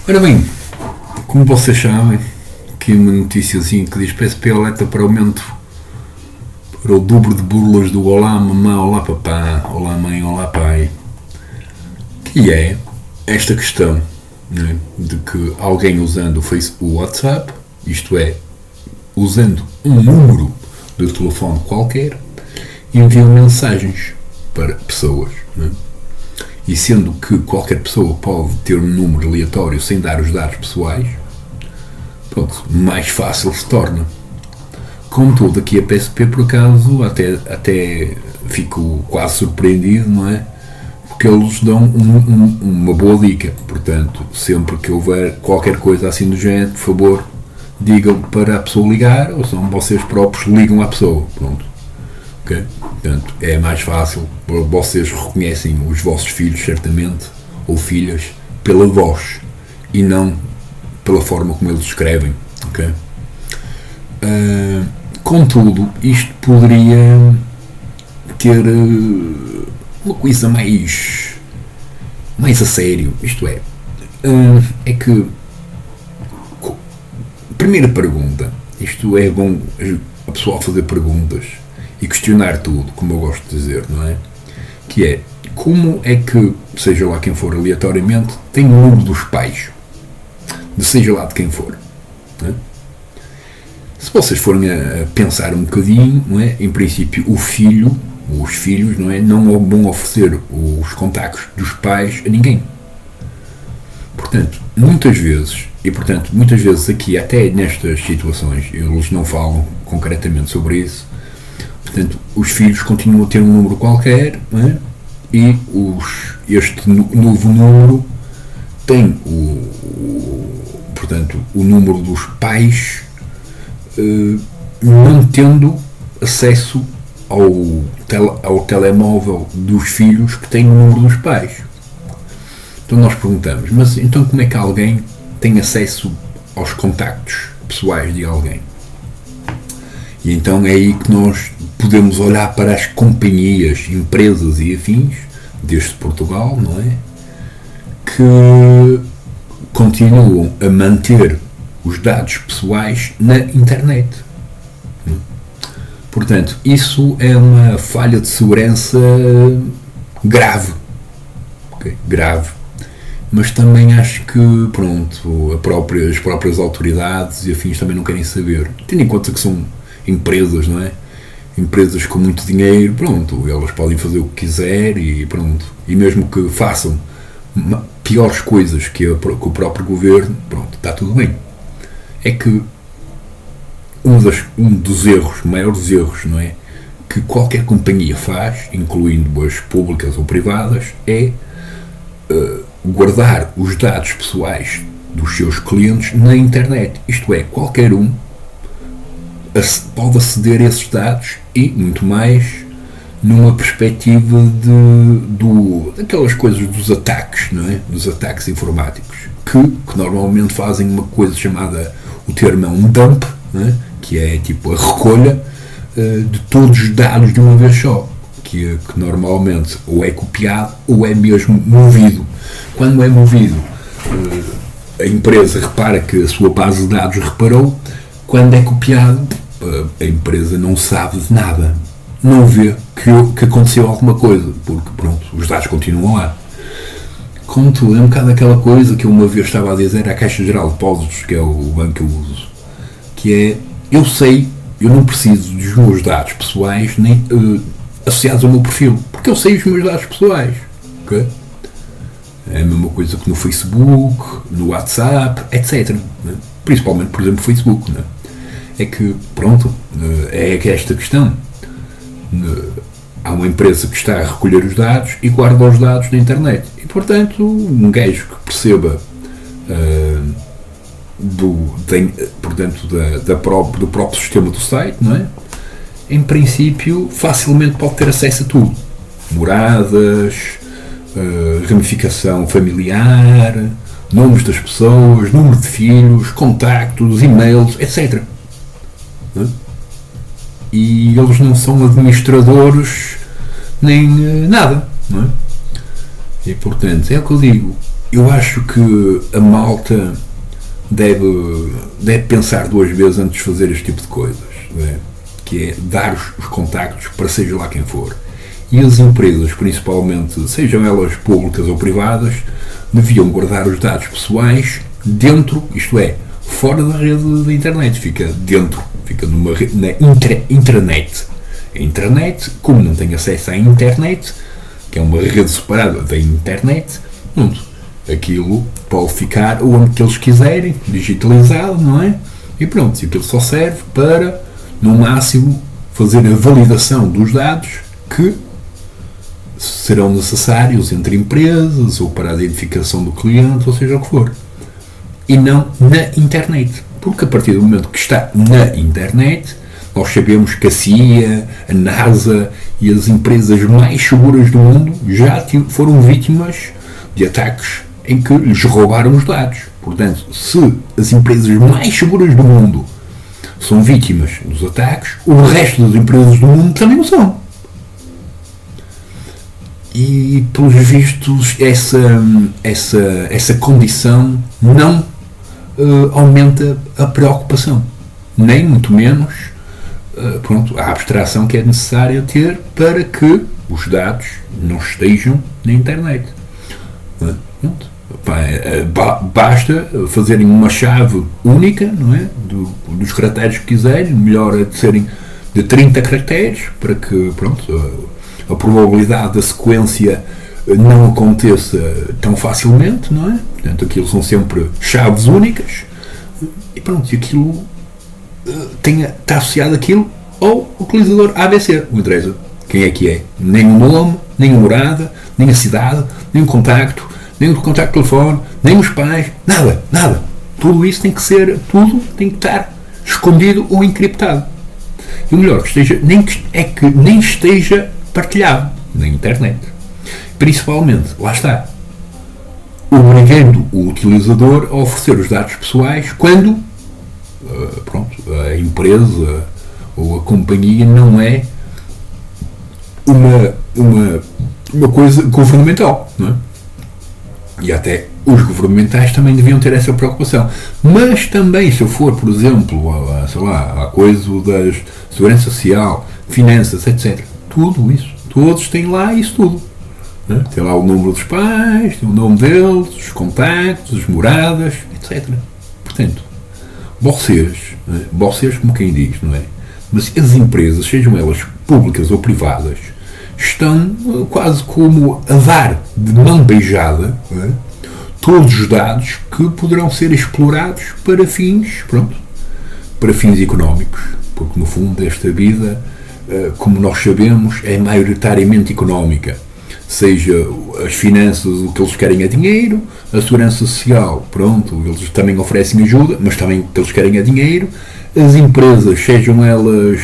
Ora bem, como vocês sabem, aqui uma noticiazinha que diz PSP alerta para aumento para o dobro de burlas do Olá mamã, olá papá, olá mãe, olá pai, que é esta questão, né, de que alguém usando o WhatsApp, isto é, usando um número de telefone qualquer, envia mensagens para pessoas, né? E sendo que qualquer pessoa pode ter um número aleatório sem dar os dados pessoais, pronto, mais fácil se torna. Contudo, aqui a PSP, por acaso, até fico quase surpreendido, não é? Porque eles dão uma boa dica. Portanto, sempre que houver qualquer coisa assim do género, por favor, digam para a pessoa ligar, ou são vocês próprios ligam à pessoa. Pronto. Okay? Portanto, é mais fácil. Vocês reconhecem os vossos filhos, certamente, ou filhas, pela voz e não pela forma como eles escrevem. Okay? Contudo, isto poderia ter uma coisa mais a sério. Isto é, é que, primeira pergunta, isto é bom a pessoa fazer perguntas e questionar tudo, como eu gosto de dizer, não é? Que é, como é que, seja lá quem for aleatoriamente, tem o número dos pais, de seja lá de quem for, não é? Se vocês forem a pensar um bocadinho, não é? Em princípio, os filhos, não é? Não vão oferecer os contactos dos pais a ninguém. Portanto, muitas vezes aqui, até nestas situações, eles não falam concretamente sobre isso. Portanto, os filhos continuam a ter um número qualquer, não é? E este novo número tem portanto, o número dos pais, não tendo acesso ao telemóvel dos filhos que têm o número dos pais. Então nós perguntamos, mas então como é que alguém tem acesso aos contactos pessoais de alguém? E então é aí que nós podemos olhar para as companhias, empresas e afins deste Portugal, não é? Que continuam a manter os dados pessoais na internet. Portanto, isso é uma falha de segurança grave. Okay? Grave. Mas também acho que, pronto, as próprias autoridades e afins também não querem saber. Tendo em conta que são empresas, não é? Empresas com muito dinheiro, pronto, elas podem fazer o que quiser e pronto. E mesmo que façam piores coisas que o próprio governo, pronto, está tudo bem. É que um dos maiores erros, não é? Que qualquer companhia faz, incluindo as públicas ou privadas, é guardar os dados pessoais dos seus clientes na internet. Isto é, qualquer um pode aceder a esses dados e muito mais numa perspectiva daquelas coisas dos ataques, não é? Dos ataques informáticos que normalmente fazem uma coisa chamada, o termo é um dump, não é? Que é tipo a recolha de todos os dados de uma vez só, que normalmente ou é copiado ou é mesmo movido. Quando é movido, a empresa repara que a sua base de dados reparou. Quando é copiado, a empresa não sabe de nada, não vê que aconteceu alguma coisa, porque pronto, os dados continuam lá. Contudo, é um bocado aquela coisa que eu uma vez estava a dizer à Caixa Geral de Depósitos, que é o banco que eu uso, que é, eu não preciso dos meus dados pessoais nem associados ao meu perfil, porque eu sei os meus dados pessoais, ok? É a mesma coisa que no Facebook, no WhatsApp, etc. Né? Principalmente, por exemplo, no Facebook, né? É que, pronto, é esta questão. Há uma empresa que está a recolher os dados e guarda os dados na internet. E, portanto, um gajo que perceba do próprio sistema do site, não é? Em princípio, facilmente pode ter acesso a tudo. Moradas, ramificação familiar, nomes das pessoas, número de filhos, contactos, e-mails, etc. Não é? E eles não são administradores nem nada, não é? E portanto, é o que eu digo, eu acho que a malta deve pensar duas vezes antes de fazer este tipo de coisas, né? Que é dar os contactos para seja lá quem for. E as empresas, principalmente, sejam elas públicas ou privadas, deviam guardar os dados pessoais dentro, isto é, fora da rede da internet, fica dentro, fica na intranet. A intranet, como não tem acesso à internet, que é uma rede separada da internet, pronto, aquilo pode ficar onde eles quiserem, digitalizado, não é? E pronto, aquilo só serve para, no máximo, fazer a validação dos dados que serão necessários entre empresas ou para a identificação do cliente, ou seja o que for. E não na internet. Porque a partir do momento que está na internet, nós sabemos que a CIA, a NASA e as empresas mais seguras do mundo já foram vítimas de ataques em que lhes roubaram os dados. Portanto, se as empresas mais seguras do mundo são vítimas dos ataques, o resto das empresas do mundo também o são. E, pelos vistos, essa condição não aumenta a preocupação, nem muito menos a abstração que é necessária ter para que os dados não estejam na internet. Basta fazerem uma chave única, não é? Dos caracteres que quiserem, melhor é de serem de 30 caracteres, para que a probabilidade da sequência não aconteça tão facilmente, não é? Portanto, aquilo são sempre chaves únicas e pronto, aquilo está associado àquilo ao utilizador ABC, não interessa quem é, nem o nome, nem a morada, nem a cidade, nem o contacto, nem o contacto de telefone, nem os pais, nada. Tudo isso tem que estar escondido ou encriptado. E o melhor, que nem esteja partilhado na internet. Principalmente, lá está, obrigando o utilizador a oferecer os dados pessoais quando a empresa ou a companhia não é uma coisa governamental, não é? E até os governamentais também deviam ter essa preocupação. Mas também, se eu for, por exemplo, a coisa da segurança social, finanças, etc., tudo isso, todos têm lá isso tudo. Né? Tem lá o número dos pais, tem o nome deles, os contactos, as moradas, etc. Portanto, vocês como quem diz, não é? Mas as empresas, sejam elas públicas ou privadas, estão quase como a dar de mão beijada, não é? Todos os dados que poderão ser explorados para fins económicos, porque no fundo esta vida, como nós sabemos, é maioritariamente económica. Seja as finanças, o que eles querem é dinheiro, a segurança social, eles também oferecem ajuda, mas também o que eles querem é dinheiro, as empresas, sejam elas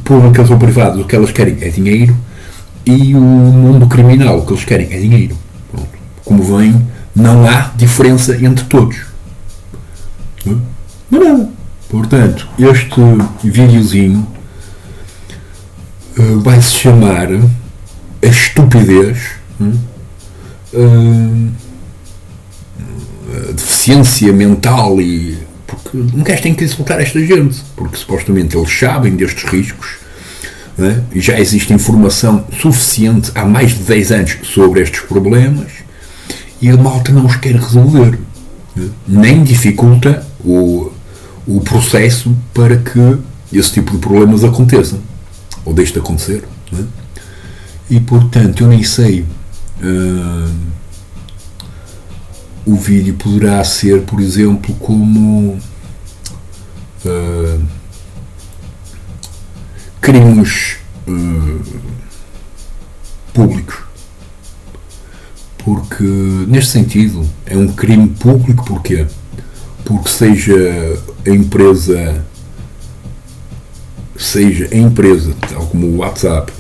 públicas ou privadas, o que elas querem é dinheiro, e o mundo criminal, o que eles querem é dinheiro. Como vem, não há diferença entre todos. Mas não. Portanto, este videozinho vai se chamar a estupidez, a deficiência mental, e porque um gajo tem que insultar esta gente, porque supostamente eles sabem destes riscos, e já existe informação suficiente há mais de 10 anos sobre estes problemas, e a malta não os quer resolver, nem dificulta o processo para que esse tipo de problemas aconteçam, ou deixe de acontecer. E portanto, eu nem sei, o vídeo poderá ser, por exemplo, como crimes públicos, porque neste sentido é um crime público. Porquê? Porque seja a empresa, tal como o WhatsApp,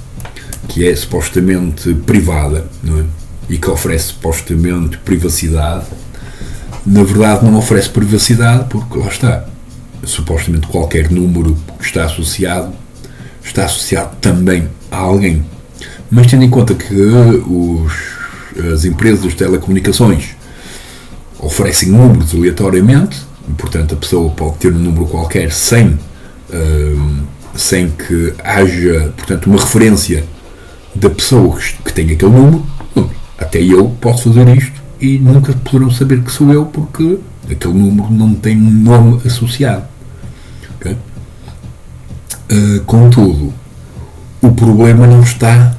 que é supostamente privada, não é? E que oferece supostamente privacidade, na verdade não oferece privacidade, porque lá está, supostamente qualquer número que está associado também a alguém. Mas tendo em conta que as empresas de telecomunicações oferecem números aleatoriamente, e, portanto a pessoa pode ter um número qualquer sem que haja, portanto, uma referência da pessoa que tem aquele número. Até eu posso fazer isto e nunca poderão saber que sou eu, porque aquele número não tem um nome associado. Okay? Contudo, o problema não está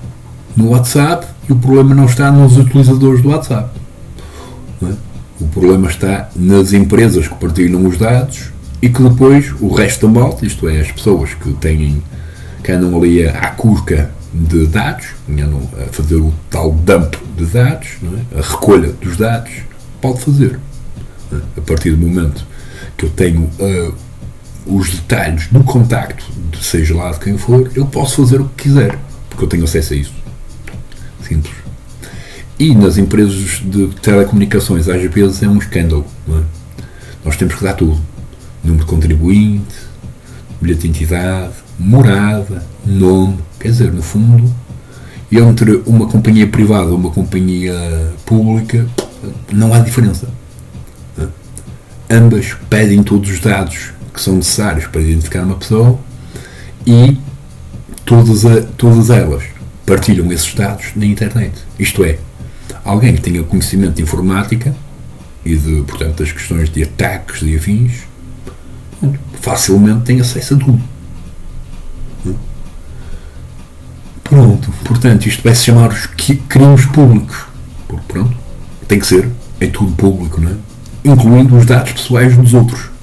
no WhatsApp e o problema não está nos utilizadores do WhatsApp. Não é? O problema está nas empresas que partilham os dados e que depois o resto da malta, isto é, as pessoas que andam ali à curca de dados, andam a fazer o tal dump de dados, não é? A recolha dos dados, pode fazer. Não é? A partir do momento que eu tenho os detalhes do contacto, seja lá de quem for, eu posso fazer o que quiser, porque eu tenho acesso a isso. Simples. E nas empresas de telecomunicações, às vezes é um escândalo. Não é? Nós temos que dar tudo. Número de contribuinte, bilhete de identidade, morada, nome. Quer dizer, no fundo, entre uma companhia privada ou uma companhia pública, não há diferença. Não é? Ambas pedem todos os dados que são necessários para identificar uma pessoa e todas elas partilham esses dados na internet. Isto é, alguém que tenha conhecimento de informática e portanto, das questões de ataques e afins, facilmente tem acesso a tudo. Pronto, portanto, isto vai-se chamar os crimes públicos. Porque, pronto, tem que ser, é tudo público, não é? Incluindo os dados pessoais dos outros.